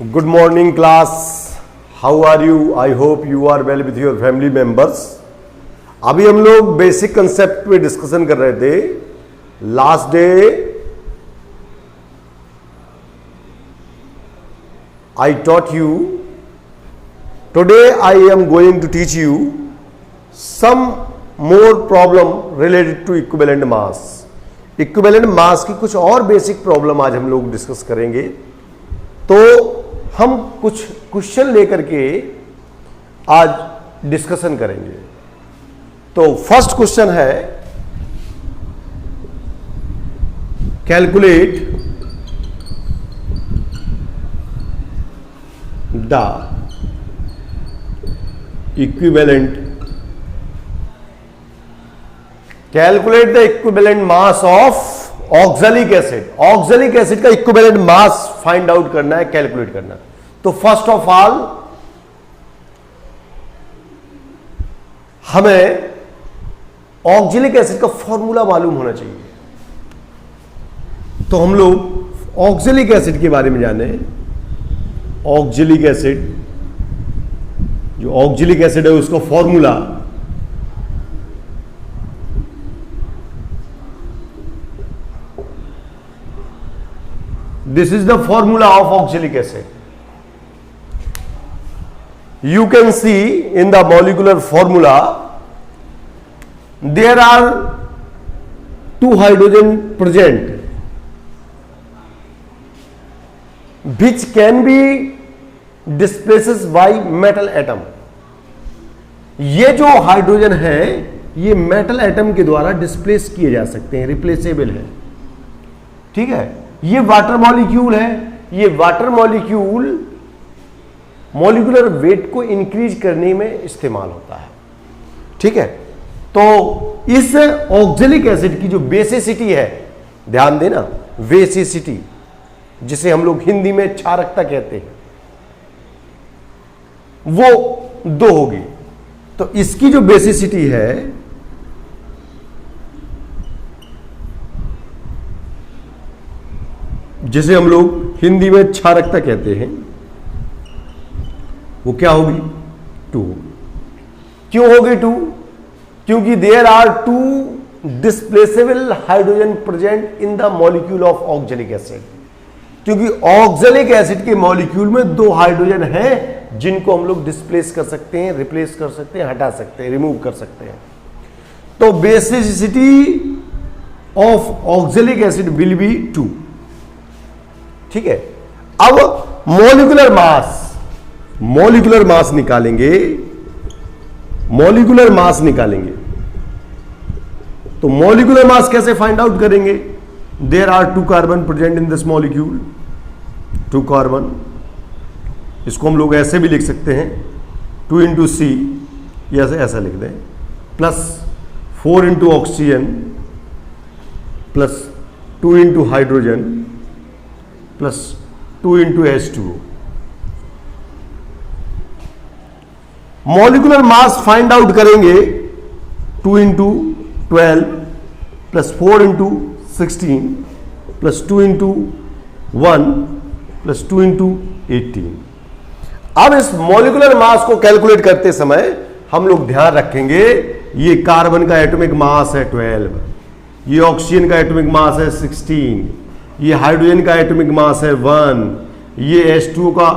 Good morning class. How are you? I hope you are well with your family members. अभी हम लोग basic concept पे discussion कर रहे थे. Last day I taught you. Today I am going to teach you some more problem related to equivalent mass. Equivalent mass की कुछ और बेसिक प्रॉब्लम आज हम लोग डिस्कस करेंगे. तो हम कुछ क्वेश्चन लेकर के आज डिस्कशन करेंगे. तो फर्स्ट क्वेश्चन है, calculate the equivalent calculate the equivalent mass of oxalic acid. Oxalic acid का इक्विवेलेंट मास फाइंड आउट करना है, कैलकुलेट करना है. तो फर्स्ट ऑफ ऑल हमें ऑक्सैलिक एसिड का फॉर्मूला मालूम होना चाहिए. तो हम लोग ऑक्सैलिक एसिड के बारे में जाने. ऑक्सैलिक एसिड, जो ऑक्सैलिक एसिड है उसका formula this is the formula of oxalic acid. You can see in the molecular formula there are two hydrogen present which can be displaced by metal atom. ये जो hydrogen है ये metal atom के द्वारा displace किए जा सकते हैं, रिप्लेसेबल है. ठीक है. ये वाटर मॉलिक्यूल है. ये वाटर मॉलिक्यूल मॉलिक्यूलर वेट को इंक्रीज करने में इस्तेमाल होता है. ठीक है. तो इस ऑक्सैलिक एसिड की जो बेसिसिटी है, ध्यान देना, बेसिसिटी जिसे हम लोग हिंदी में क्षारकता कहते हैं, वो 2 होगी. तो इसकी जो बेसिसिटी है जिसे हम लोग हिंदी में क्षारकता कहते हैं, वो क्या होगी? 2. क्यों होगी 2? क्योंकि there are 2 displaceable hydrogen present in the molecule of oxalic acid. क्योंकि ऑक्सैलिक एसिड के मॉलिक्यूल में 2 हाइड्रोजन हैं जिनको हम लोग डिस्प्लेस कर सकते हैं, रिप्लेस कर सकते हैं, हटा सकते हैं, रिमूव कर सकते हैं. तो basicity of oxalic acid will B 2. ठीक है. अब मॉलिक्यूलर मास निकालेंगे. मॉलिक्यूलर मास निकालेंगे. तो मॉलिक्यूलर मास कैसे फाइंड आउट करेंगे? There are 2 carbon present in this molecule. 2 carbon, इसको हम लोग ऐसे भी लिख सकते हैं, 2 इंटू सी, ऐसा लिख दें, plus 4 into oxygen, plus 2 into hydrogen, plus 2 into H2O. Molecular mass find out करेंगे 2 into 12 plus 4 into 16 plus 2 into 1 plus 2 into 18. अब इस मॉलिक्यूलर मास को कैलकुलेट करते समय हम लोग ध्यान रखेंगे, ये कार्बन का एटॉमिक मास है 12, ये ऑक्सीजन का एटॉमिक मास है 16, ये हाइड्रोजन का एटॉमिक मास है 1, ये H2O का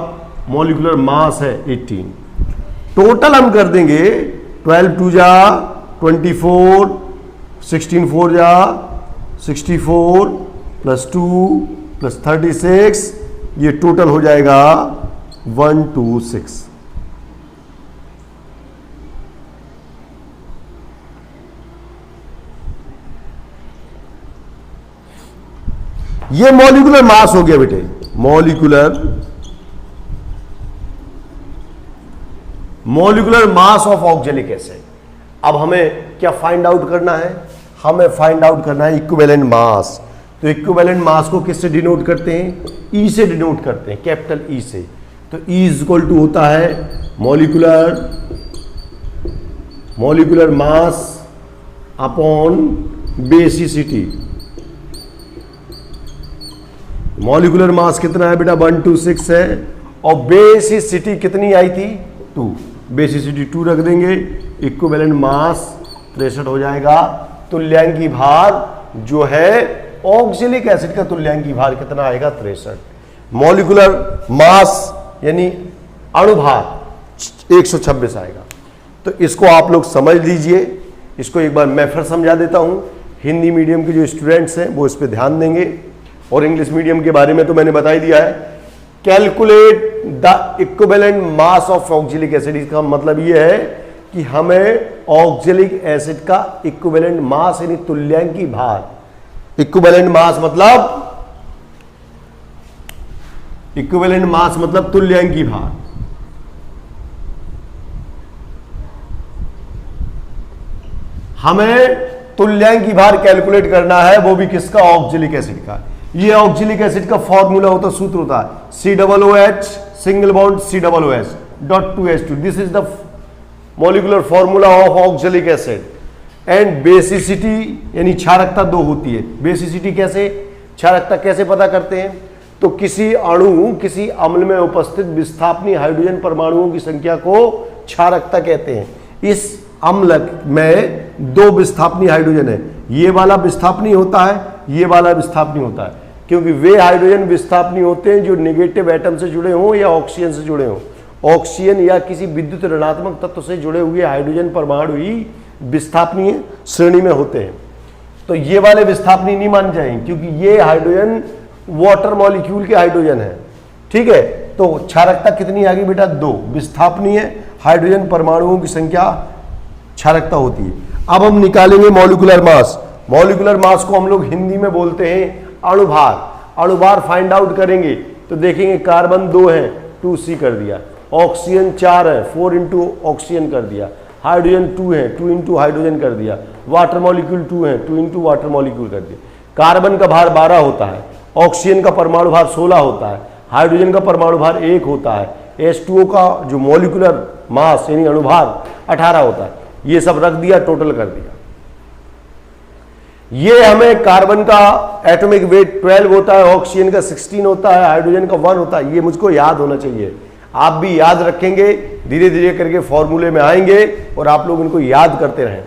मॉलिक्यूलर मास है 18. टोटल हम कर देंगे 12 2 जा 24, 16 4 जा 64 प्लस 2 प्लस 36, ये टोटल हो जाएगा 126. ये मॉलिक्यूलर मास हो गया बेटे. Molecular mass of oxalic acid. अब हमें क्या फाइंड आउट करना है? हमें फाइंड आउट करना है इक्विवेलेंट मास. तो इक्विवेलेंट मास को किससे डिनोट करते हैं? ई से डिनोट करते हैं, कैपिटल ई से. तो ई इज इक्वल टू होता है molecular mass upon basicity. Molecular mass कितना है बेटा 126 है और बेसिसिटी कितनी आई थी 2, बेसिसिटी 2 रख देंगे, इक्विवेलेंट मास 63 हो जाएगा। तुल्यांकी भार जो है ऑक्जेलिक एसिड का तुल्यांकी भार कितना आएगा 63। मॉलिक्यूलर मास यानी अणुभार 126 आएगा। तो इसको आप लोग समझ लीजिए। इसको एक बार मैं फिर समझा देता हूं। हिंदी मीडियम के जो स्टूडेंट्स हैं वो इस पे ध्यान देंगे, और इंग्लिश मीडियम के बारे में तो मैंने बता ही दिया है। Calculate the equivalent mass of oxalic acid, इसका मतलब ये है कि हमें ऑक्जेलिक एसिड का इक्विवेलेंट मास यानी तुल्यांकी भार, इक्विवेलेंट मास मतलब तुल्यांकी भार, हमें तुल्यांकी भार कैलकुलेट करना है, वो भी किसका, ऑक्जेलिक एसिड का। ये ऑक्जेलिक एसिड का फॉर्मूला होता, सूत्र होता है COOH single bond COOH.2H2। This is the molecular formula of oxalic acid. And basicity यानी क्षारकता 2 होती है। बेसिसिटी कैसे, क्षारकता कैसे पता करते हैं, तो किसी अणु किसी अम्ल में उपस्थित विस्थापनी हाइड्रोजन परमाणुओं की संख्या को क्षारकता कहते हैं। इस अम्ल में 2 विस्थापनी हाइड्रोजन है, ये वाला विस्थापनी होता है, ये वाला विस्थापनी होता है, क्योंकि वे हाइड्रोजन विस्थापनी होते हैं जो नेगेटिव एटम से जुड़े हों या ऑक्सीजन से जुड़े हों। ऑक्सीजन या किसी विद्युत ऋणात्मक तत्व से जुड़े हुए हाइड्रोजन परमाणु ही विस्थापनीय श्रेणी में होते हैं। तो ये वाले विस्थापनी नहीं मान जाएंगे, क्योंकि ये हाइड्रोजन वाटर मॉलिक्यूल के हाइड्रोजन है। ठीक है, तो क्षारकता कितनी आ गई बेटा 2, विस्थापनीय हाइड्रोजन परमाणुओं की संख्या क्षारकता होती है। अब हम निकालेंगे मॉलिक्यूलर मास। मॉलिक्यूलर मास को हम लोग हिंदी में बोलते हैं अणुभार। अणुभार फाइंड आउट करेंगे तो देखेंगे कार्बन 2 है, 2C कर दिया, ऑक्सीजन 4 है, 4 इंटू ऑक्सीजन कर दिया, हाइड्रोजन 2 है, 2 इंटू हाइड्रोजन कर दिया, वाटर मॉलिक्यूल 2 है, 2 इंटू वाटर मॉलिक्यूल कर दिया। कार्बन का भार 12 होता है, ऑक्सीजन का परमाणु भार 16 होता है, हाइड्रोजन का परमाणु भार 1 होता है, H2O का जो मॉलिक्यूलर मास यानी अणुभार 18 होता है। ये सब रख दिया, टोटल कर दिया। ये हमें कार्बन का एटॉमिक वेट 12 होता है, ऑक्सीजन का 16 होता है, हाइड्रोजन का 1 होता है। ये मुझको याद होना चाहिए, आप भी याद रखेंगे, धीरे धीरे करके फॉर्मूले में आएंगे और आप लोग इनको याद करते रहें।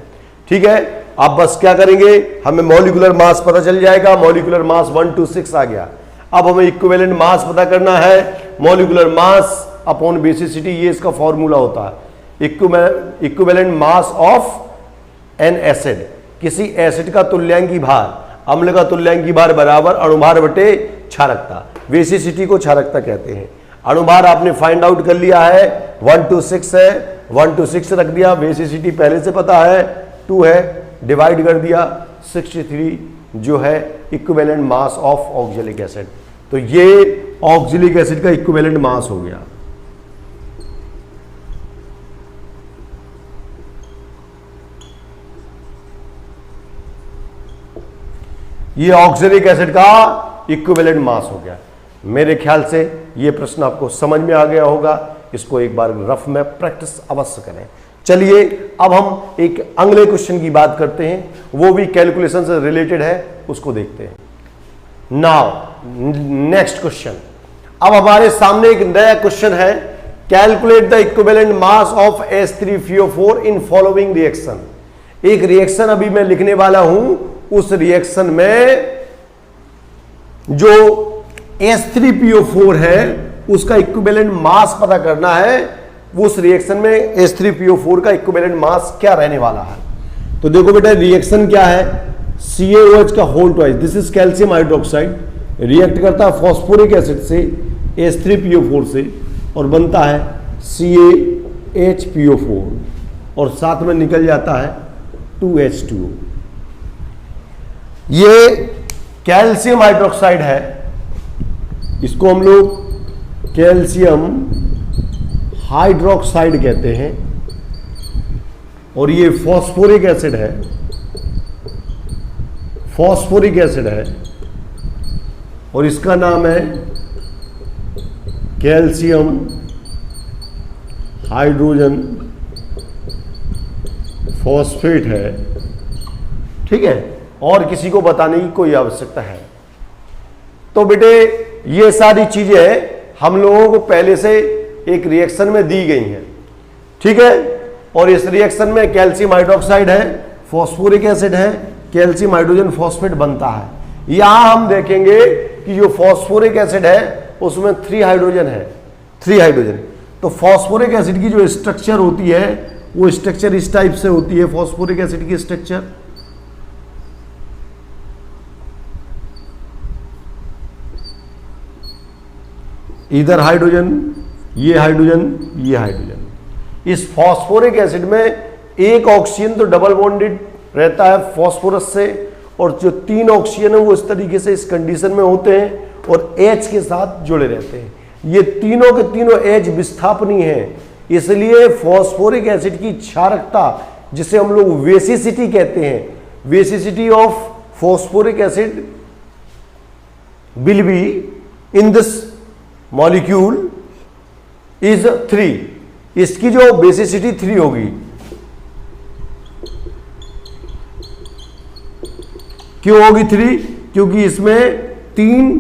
ठीक है, आप बस क्या करेंगे, हमें मॉलिक्यूलर मास पता चल जाएगा। मॉलिक्यूलर मास 126 आ गया। अब हमें इक्विवेलेंट मास पता करना है, मॉलिक्यूलर मास अपॉन बेसिसिटी, ये इसका फॉर्मूला होता है। Equivalent mass of N acid, किसी एसिड का तुल्यांकी भार, अम्ल का तुल्यांकी भार बराबर अणुभार बटे क्षारकता। बेसिसिटी को क्षारकता कहते हैं। अणुभार आपने फाइंड आउट कर लिया है, 126 है, 126 रख दिया। बेसिसिटी पहले से पता है 2 है, डिवाइड कर दिया 63 जो है equivalent mass of oxalic acid. तो ये ऑक्जेलिक एसिड का इक्विवेलेंट मास हो गया। ये ऑक्जेलिक एसिड का इक्विवेलेंट मास हो गया। मेरे ख्याल से ये प्रश्न आपको समझ में आ गया होगा। इसको एक बार रफ में प्रैक्टिस अवश्य करें। चलिए अब हम एक अगले क्वेश्चन की बात करते हैं, वो भी कैलकुलेशन से रिलेटेड है, उसको देखते हैं। नाउ नेक्स्ट क्वेश्चन, अब हमारे सामने एक नया क्वेश्चन है, calculate the equivalent mass of H3PO4 in following reaction. एक रिएक्शन अभी मैं लिखने वाला हूं, उस रिएक्शन में जो H3PO4 है उसका इक्विवेलेंट मास पता करना है। उस रिएक्शन में H3PO4 का इक्विवेलेंट मास क्या रहने वाला है। तो देखो बेटा, रिएक्शन क्या है, CaOH का whole twice, this is calcium hydroxide, react करता है फॉस्फोरिक एसिड से H3PO4 से और बनता है CaHPO4 और साथ में निकल जाता है 2H2O। ये कैल्शियम हाइड्रोक्साइड है, इसको हम लोग कैल्शियम हाइड्रोक्साइड कहते हैं, और ये फॉस्फोरिक एसिड है, फॉस्फोरिक एसिड है और इसका नाम है कैल्शियम हाइड्रोजन फॉस्फेट है। ठीक है, और किसी को बताने की कोई आवश्यकता है। तो बेटे ये सारी चीजें हम लोगों को पहले से एक रिएक्शन में दी गई हैं, ठीक है। और इस रिएक्शन में कैल्शियम हाइड्रोक्साइड है, फॉस्फोरिक एसिड है, कैल्शियम हाइड्रोजन फॉस्फेट बनता है। यहां हम देखेंगे कि जो फॉस्फोरिक एसिड है उसमें 3 हाइड्रोजन है, 3 हाइड्रोजन। तो फॉस्फोरिक एसिड की जो स्ट्रक्चर होती है वो स्ट्रक्चर इस टाइप से होती है। फॉस्फोरिक एसिड की स्ट्रक्चर इधर हाइड्रोजन, ये हाइड्रोजन, ये हाइड्रोजन। इस फॉस्फोरिक एसिड में एक ऑक्सीजन तो डबल बॉन्डेड रहता है फॉस्फोरस से, और जो 3 ऑक्सीजन है वो इस तरीके से इस कंडीशन में होते हैं और H के साथ जुड़े रहते हैं। ये तीनों के तीनों H विस्थापनीय है, इसलिए फॉस्फोरिक एसिड की क्षारकता, जिसे हम लोग वेसिसिटी कहते हैं, basicity of phosphoric acid will be in this molecule is 3। इसकी जो बेसिसिटी 3 होगी। क्यों होगी 3? क्योंकि इसमें 3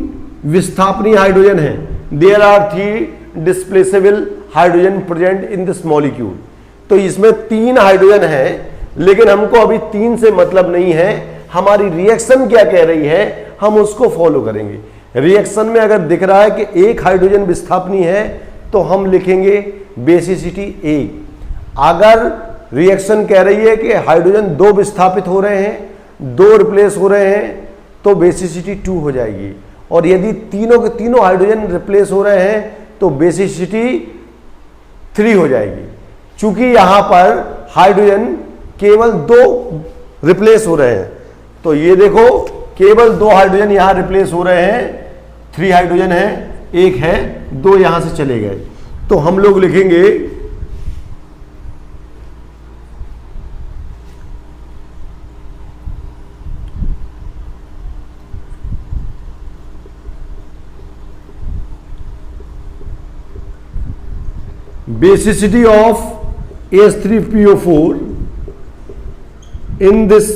विस्थापनीय हाइड्रोजन है। There are 3 displaceable hydrogen present in this molecule. तो इसमें 3 हाइड्रोजन है, लेकिन हमको अभी 3 से मतलब नहीं है। हमारी रिएक्शन क्या कह रही है हम उसको फॉलो करेंगे। रिएक्शन में अगर दिख रहा है कि 1 हाइड्रोजन विस्थापनीय है तो हम लिखेंगे बेसिसिटी 1। अगर रिएक्शन कह रही है कि हाइड्रोजन 2 विस्थापित हो रहे हैं, 2 रिप्लेस हो रहे हैं, तो बेसिसिटी 2 हो जाएगी। और यदि तीनों के तीनों हाइड्रोजन रिप्लेस हो रहे हैं तो बेसिसिटी 3 हो जाएगी। चूंकि यहां पर हाइड्रोजन केवल 2 रिप्लेस हो रहे हैं, तो ये देखो केवल 2 हाइड्रोजन यहां रिप्लेस हो रहे हैं। 3 हाइड्रोजन है, 1 है, 2 यहां से चले गए। तो हम लोग लिखेंगे basicity of H3PO4 in this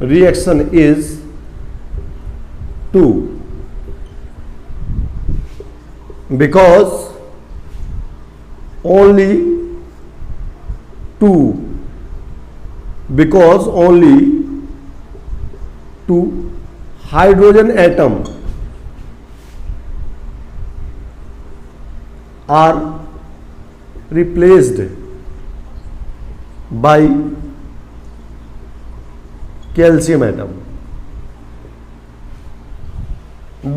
reaction is 2, because only 2 hydrogen atom are replaced by calcium atom.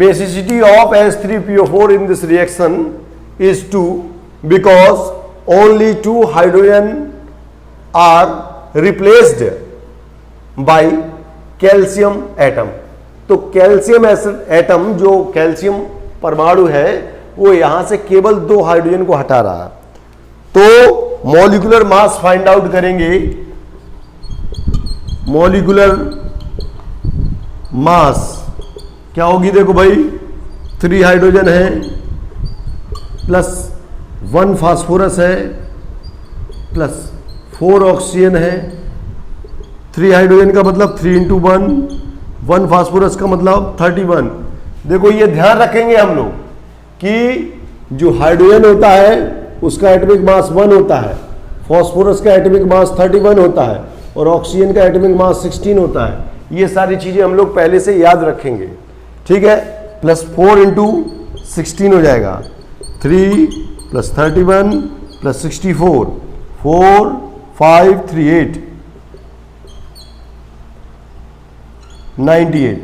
Basicity of H3PO4 in this reaction is 2 because only 2 hydrogen are replaced by calcium atom. तो calcium atom, जो calcium परमाणु है, वो यहां से केवल 2 hydrogen को हटा रहा है। तो मॉलिक्यूलर मास फाइंड आउट करेंगे। मॉलिक्यूलर मास क्या होगी? देखो भाई, 3 हाइड्रोजन है प्लस 1 फास्फोरस है प्लस 4 ऑक्सीजन है। 3 हाइड्रोजन का मतलब 3 × 1, 1 फास्फोरस का मतलब 31। देखो ये ध्यान रखेंगे हम लोग कि जो हाइड्रोजन होता है उसका एटॉमिक मास 1 होता है, फास्फोरस का एटॉमिक मास 31 होता है और ऑक्सीजन का एटॉमिक मास 16 होता है। ये सारी चीजें हम लोग पहले से याद रखेंगे, ठीक है। प्लस 4 × 16 हो जाएगा, 3 + 31 + 64, 4 5 3 8 98।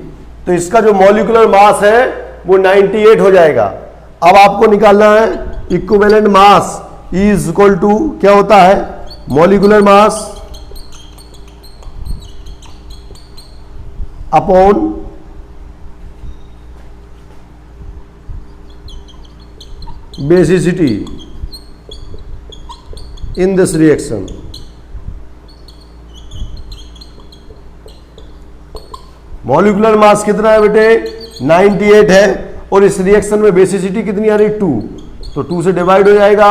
तो इसका जो मॉलिक्यूलर मास है वो 98 हो जाएगा। अब आपको निकालना है equivalent mass is equal to क्या होता है? Molecular mass upon basicity in this reaction. Molecular mass कितना है बेटे? 98 है। और इस रिएक्शन में बेसिसिटी कितनी आ रही? 2। तो 2 से डिवाइड हो जाएगा,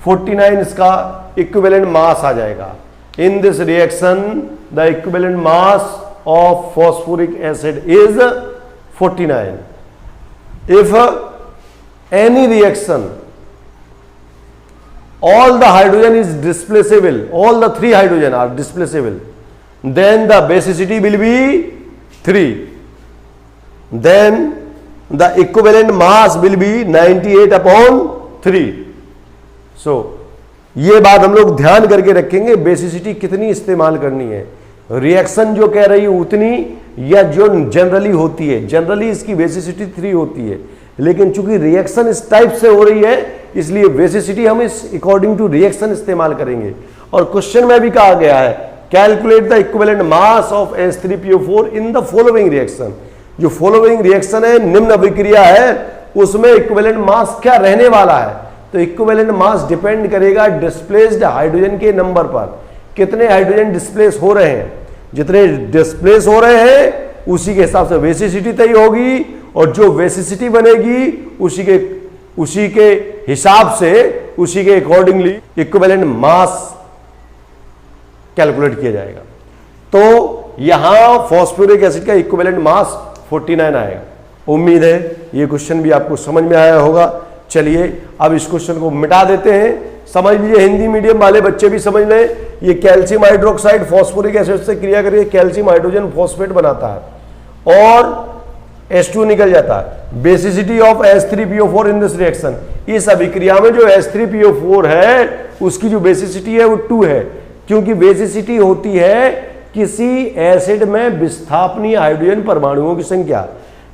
49 इसका इक्विवेलेंट मास आ जाएगा। इन this reaction the equivalent mass of phosphoric acid is 49। if any reaction all the hydrogen is displaceable, all the 3 hydrogen are displaceable, then the basicity will be 3, then the equivalent mass will be 98/3. so ये बात हम लोग ध्यान करके रखेंगे, basicity कितनी इस्तेमाल करनी है, रिएक्शन जो कह रही है उतनी या जो जनरली होती है, जनरली इसकी बेसिसिटी 3 होती है, लेकिन चूंकि रिएक्शन इस टाइप से हो रही है इसलिए बेसिसिटी हम इस अकॉर्डिंग टू रिएक्शन इस्तेमाल करेंगे। और क्वेश्चन में भी कहा गया है calculate the equivalent mass of H3PO4 in the following reaction. जो फॉलोइंग रिएक्शन है, निम्न अभिक्रिया है, उसमें इक्विवेलेंट मास क्या रहने वाला है, तो इक्विवेलेंट मास डिपेंड करेगा डिस्प्लेस्ड हाइड्रोजन के नंबर पर, कितने हाइड्रोजन डिस्प्लेस हो रहे हैं, जितने डिस्प्लेस हो रहे हैं उसी के हिसाब से बेसिसिटी तय होगी, और जो बेसिसिटी बनेगी उसी के हिसाब से, उसी के अकॉर्डिंगली इक्विवेलेंट मास कैलकुलेट किया जाएगा। तो यहां फॉस्फोरिक एसिड का इक्विवेलेंट मास 49 आएगा। उम्मीद है ये क्वेश्चन भी आपको समझ में आया होगा। चलिए अब इस क्वेश्चन को मिटा देते हैं, समझ लीजिए, हिंदी मीडियम वाले बच्चे भी समझ लें। ये कैल्शियम हाइड्रोक्साइड फॉस्फोरिक एसिड से क्रिया करके कैल्शियम हाइड्रोजन फॉस्फेट बनाता है और H2 निकल जाता है। Basicity of H3PO4 in this reaction, इस अभिक्रिया में जो H3PO4 है उसकी जो बेसिसिटी है वो 2 है, क्योंकि बेसिसिटी होती है किसी एसिड में विस्थापनीय हाइड्रोजन परमाणुओं की संख्या।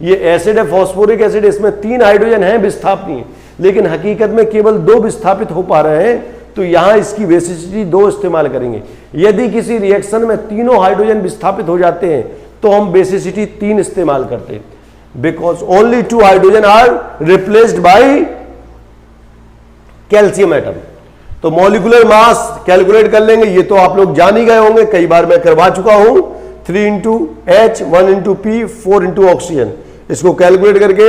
ये एसिड है फॉस्फोरिक एसिड, इसमें 3 हाइड्रोजन हैं विस्थापनीय, लेकिन हकीकत में केवल 2 विस्थापित हो पा रहे हैं, तो यहां इसकी बेसिसिटी 2 इस्तेमाल करेंगे। यदि किसी रिएक्शन में तीनों हाइड्रोजन विस्थापित हो जाते हैं तो हम बेसिसिटी 3 इस्तेमाल करते हैं, because only 2 hydrogen are replaced by calcium atom. तो मॉलिक्यूलर मास कैलकुलेट कर लेंगे, ये तो आप लोग जान ही गए होंगे, कई बार मैं करवा चुका हूं। 3 into H, 1 into P, 4 into oxygen, इसको कैलकुलेट करके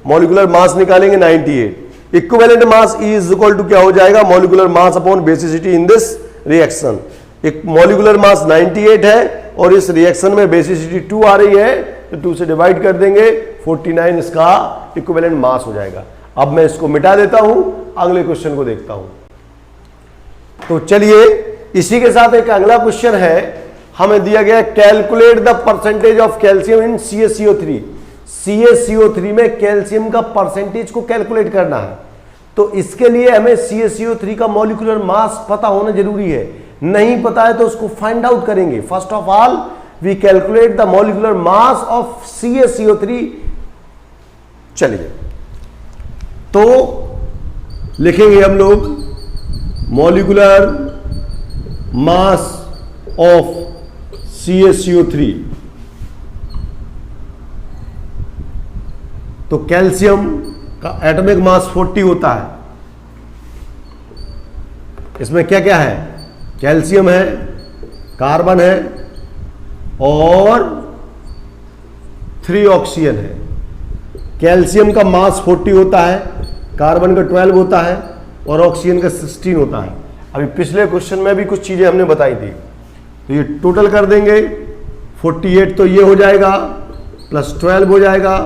मॉलिक्यूलर मास निकालेंगे 98। Equivalent mass is equal to क्या हो जाएगा, molecular mass upon basicity in this reaction. एक मॉलिक्यूलर मास 98 है और इस रिएक्शन में बेसिसिटी 2 आ रही है, तो 2 से डिवाइड कर देंगे, 49 इसका इक्विवेलेंट मास हो जाएगा। अब मैं इसको मिटा देता हूं, अगले क्वेश्चन को देखता हूं। तो चलिए इसी के साथ एक अगला क्वेश्चन है, हमें दिया गया calculate the percentage of calcium in CaCO3। CaCO3 में कैल्शियम का परसेंटेज को कैलकुलेट करना है, तो इसके लिए हमें CaCO3 का मॉलिक्यूलर मास पता होना जरूरी है। नहीं पता है तो उसको फाइंड आउट करेंगे। First of all we calculate the molecular mass of CaCO3। चलिए तो लिखेंगे हम लोग मॉलिक्यूलर मास ऑफ CaCO3। तो कैल्शियम का एटॉमिक मास 40 होता है। इसमें क्या क्या है, कैल्शियम है, कार्बन है और 3 ऑक्सीजन है। कैल्शियम का मास 40 होता है, कार्बन का 12 होता है और ऑक्सीजन का 16 होता है। अभी पिछले क्वेश्चन में भी कुछ चीजें हमने बताई थी, तो ये टोटल कर देंगे 48, तो ये हो जाएगा प्लस 12 हो जाएगा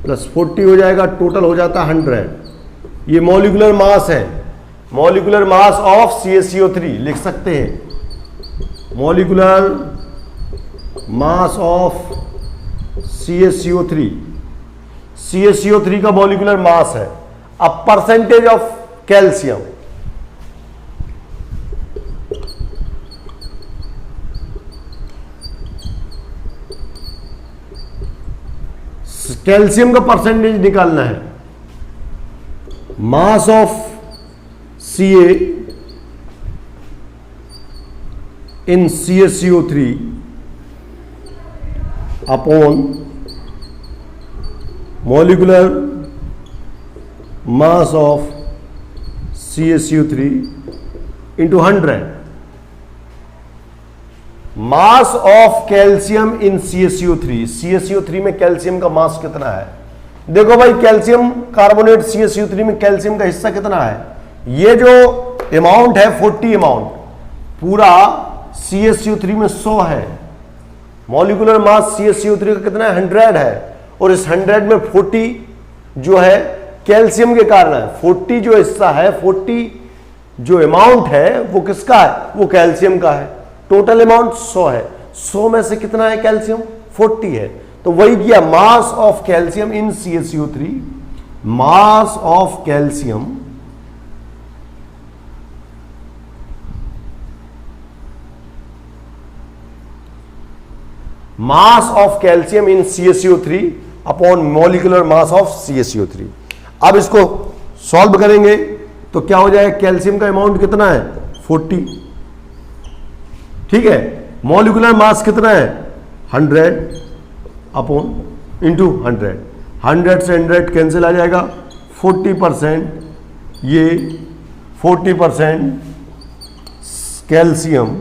प्लस 40 हो जाएगा, टोटल हो जाता है 100। ये मॉलिक्यूलर मास है, मॉलिक्यूलर मास ऑफ CaCO3 लिख सकते हैं, molecular mass of CaCO3। CaCO3 का मॉलिक्यूलर मास है। अब परसेंटेज ऑफ कैल्शियम, कैल्शियम का परसेंटेज निकालना है। Mass of Ca in CaCO3 upon molecular mass of CaCO3 into 100। Mass of calcium in CaCO3। CaCO3 में कैल्शियम का मास कितना है, देखो भाई, कैल्शियम कार्बोनेट CaCO3 में कैल्शियम का हिस्सा कितना है, ये जो अमाउंट है 40 अमाउंट, पूरा CaCO3 में 100 है। मॉलिक्यूलर मास CaCO3 का कितना है, 100 है, और इस 100 में 40 जो है कैल्शियम के कारण है। 40 जो हिस्सा है, 40 जो अमाउंट है वो किसका है, वो कैल्शियम का है। टोटल अमाउंट 100 है, 100 में से कितना है कैल्शियम, 40 है। तो वही किया, mass of calcium in CaCO3, mass of calcium in CaCO3 upon molecular mass of CaCO3। अब इसको सॉल्व करेंगे तो क्या हो जाएगा, कैल्शियम का अमाउंट कितना है 40, ठीक है। मॉलिक्यूलर मास कितना है 100 अपॉन इंटू 100, 100 से 100 कैंसिल आ जाएगा, 40% ये 40% calcium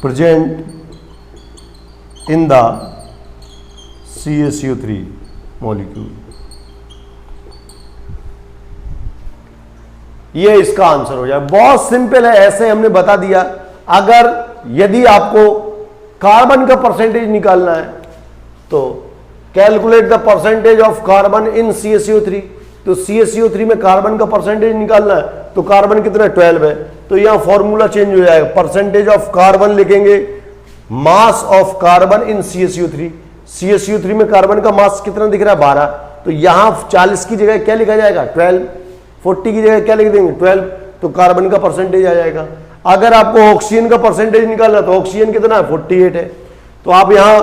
present in the CaCO3 molecule। ये इसका आंसर हो जाए। बहुत सिंपल है, ऐसे हमने बता दिया। अगर यदि आपको कार्बन का परसेंटेज निकालना है तो calculate the percentage of carbon in CaCO3। तो CaCO3 में कार्बन का परसेंटेज निकालना है तो कार्बन कितना 12 है, तो यहां फॉर्मूला चेंज हो जाएगा, परसेंटेज ऑफ कार्बन लिखेंगे, mass of carbon in CaCO3। CaCO3 में कार्बन का मास कितना दिख रहा है 12, तो यहां 40 की जगह क्या लिखा जाएगा 12, 40 की जगह क्या लिख देंगे 12, तो कार्बन का परसेंटेज आ जाएगा। अगर आपको ऑक्सीजन का परसेंटेज निकालना तो ऑक्सीजन कितना है 48 है, तो आप यहां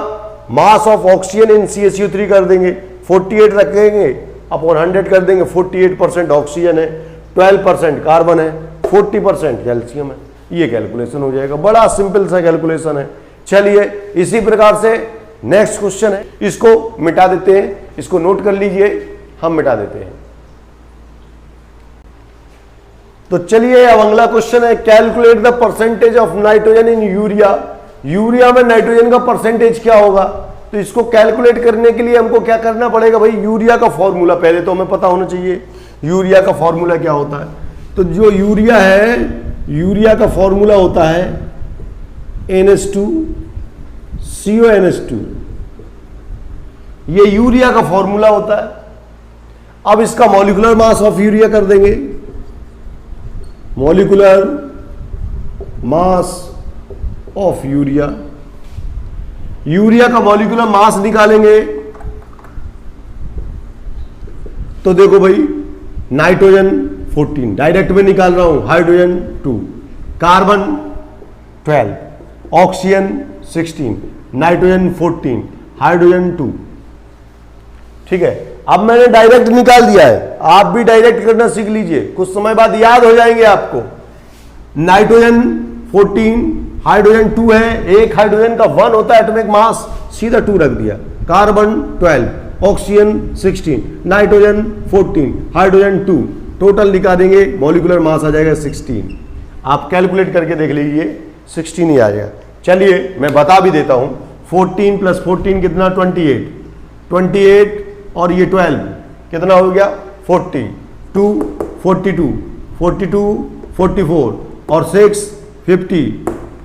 mass of oxygen in CaCO3 कर देंगे, 48 रखेंगे अपॉन 100 कर देंगे, 48% ऑक्सीजन है, 12% कार्बन है, 40% कैल्शियम है। ये कैलकुलेशन हो जाएगा। बड़ा सिंपल सा कैलकुलेशन है। चलिए इसी प्रकार से नेक्स्ट क्वेश्चन है, इसको मिटा देते हैं, इसको नोट कर लीजिए, हम मिटा देते हैं। तो चलिए अब अगला क्वेश्चन है, calculate the percentage of nitrogen in urea. Urea में नाइट्रोजन का परसेंटेज क्या होगा, तो इसको कैलकुलेट करने के लिए हमको क्या करना पड़ेगा भाई, यूरिया का फॉर्मूला पहले तो हमें पता होना चाहिए, यूरिया का फॉर्मूला क्या होता है। तो जो यूरिया है, यूरिया का फॉर्मूला होता है NH2CONH2, ये यूरिया का फॉर्मूला होता है। अब इसका मॉलिक्यूलर मास ऑफ यूरिया कर देंगे, molecular mass of urea, urea का मॉलिक्यूलर मास निकालेंगे तो देखो भाई नाइट्रोजन 14 डायरेक्ट में निकाल रहा हूं, hydrogen 2, carbon 12, oxygen 16, nitrogen 14, hydrogen 2, ठीक है। अब मैंने डायरेक्ट निकाल दिया है, आप भी डायरेक्ट करना सीख लीजिए, कुछ समय बाद याद हो जाएंगे आपको। नाइट्रोजन 14, हाइड्रोजन 2 है, एक हाइड्रोजन का 1 होता है एटॉमिक मास, सीधा 2 रख दिया, carbon 12, oxygen 16, nitrogen 14, hydrogen 2, total निकाल देंगे, मॉलिक्यूलर मास आ जाएगा 16। आप कैलकुलेट करके देख लीजिए 16 ही आ जाएगा। चलिए मैं बता भी देता हूं, 14 + 14 कितना 28, 28 और ये 12 कितना हो गया 40, 2 42, 42 44 और 6 50,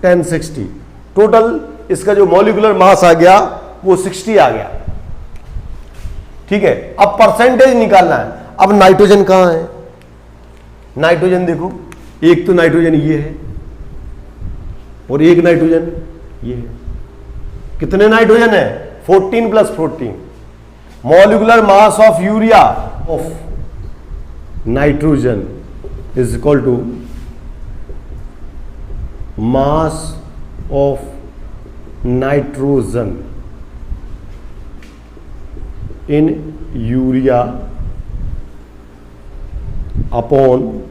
10 60, टोटल इसका जो मॉलिक्यूलर मास आ गया वो 60 आ गया, ठीक है। अब परसेंटेज निकालना है। अब नाइट्रोजन कहां है, नाइट्रोजन देखो, एक तो नाइट्रोजन ये है और एक नाइट्रोजन ये है। कितने नाइट्रोजन है 14 + 14। Molecular mass of urea of nitrogen is equal to mass of nitrogen in urea upon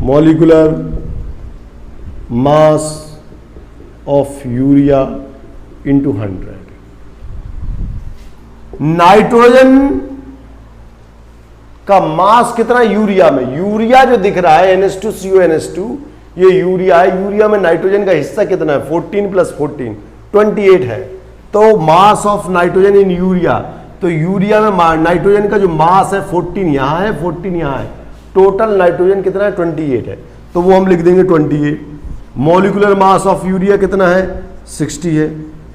molecular mass of urea into 100। Nitrogen का मास कितना यूरिया में, यूरिया जो दिख रहा है NH2CONH2 ये यूरिया है, यूरिया में नाइट्रोजन का हिस्सा कितना है 14 + 14 28 है। तो मास ऑफ नाइट्रोजन इन यूरिया, तो यूरिया में नाइट्रोजन का जो मास है 14 यहां है, 14 यहां है, टोटल नाइट्रोजन कितना है 28 है, तो वो हम लिख देंगे 28। मॉलिक्यूलर मास ऑफ यूरिया कितना है 60 है,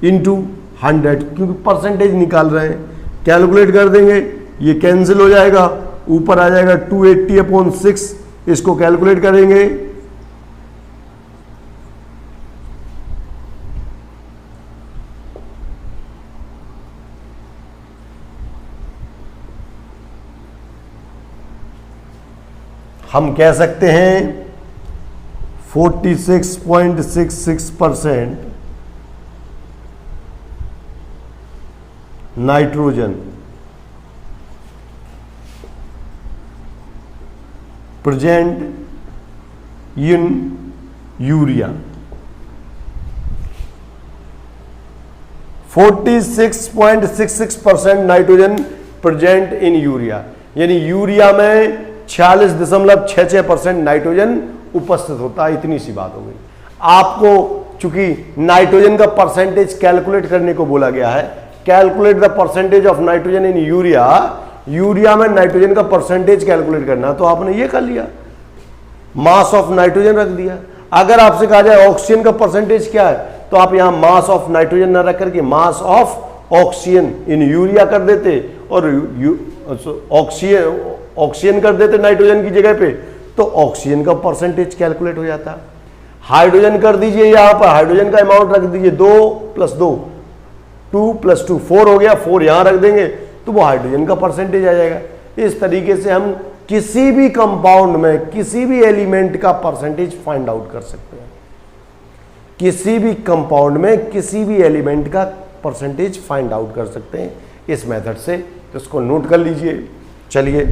इंटू 100, क्योंकि परसेंटेज निकाल रहे हैं, कैलकुलेट कर देंगे, ये कैंसिल हो जाएगा, ऊपर आ जाएगा 280/6, इसको कैलकुलेट करेंगे, हम कह सकते हैं 46.66% nitrogen present in urea. 46.66% nitrogen present in urea, यानी यूरिया में 46.66% नाइट्रोजन उपस्थित होता है। इतनी सी बात हो गई। आपको चूंकि नाइट्रोजन का परसेंटेज कैलकुलेट करने को बोला गया है, calculate the percentage of nitrogen in urea, urea में नाइट्रोजन का परसेंटेज कैलकुलेट करना, तो आपने ये कर लिया, मास ऑफ नाइट्रोजन रख दिया। अगर आपसे कहा जाए ऑक्सीजन का परसेंटेज क्या है, तो आप यहां मास ऑफ नाइट्रोजन ना रख करके mass of oxygen in urea कर देते और ऑक्सीजन कर देते नाइट्रोजन की जगह पे, तो ऑक्सीजन का परसेंटेज कैलकुलेट हो जाता। हाइड्रोजन कर दीजिए, यहां पर हाइड्रोजन का अमाउंट रख दीजिए, 2 + 2 2 + 2 4 हो गया, 4 यहां रख देंगे तो वो हाइड्रोजन का परसेंटेज आ जाएगा। इस तरीके से हम किसी भी कंपाउंड में किसी भी एलिमेंट का परसेंटेज फाइंड आउट कर सकते हैं। किसी भी कंपाउंड में किसी भी एलिमेंट का परसेंटेज फाइंड आउट कर सकते हैं इस मेथड से, तो इसको नोट कर लीजिए। चलिए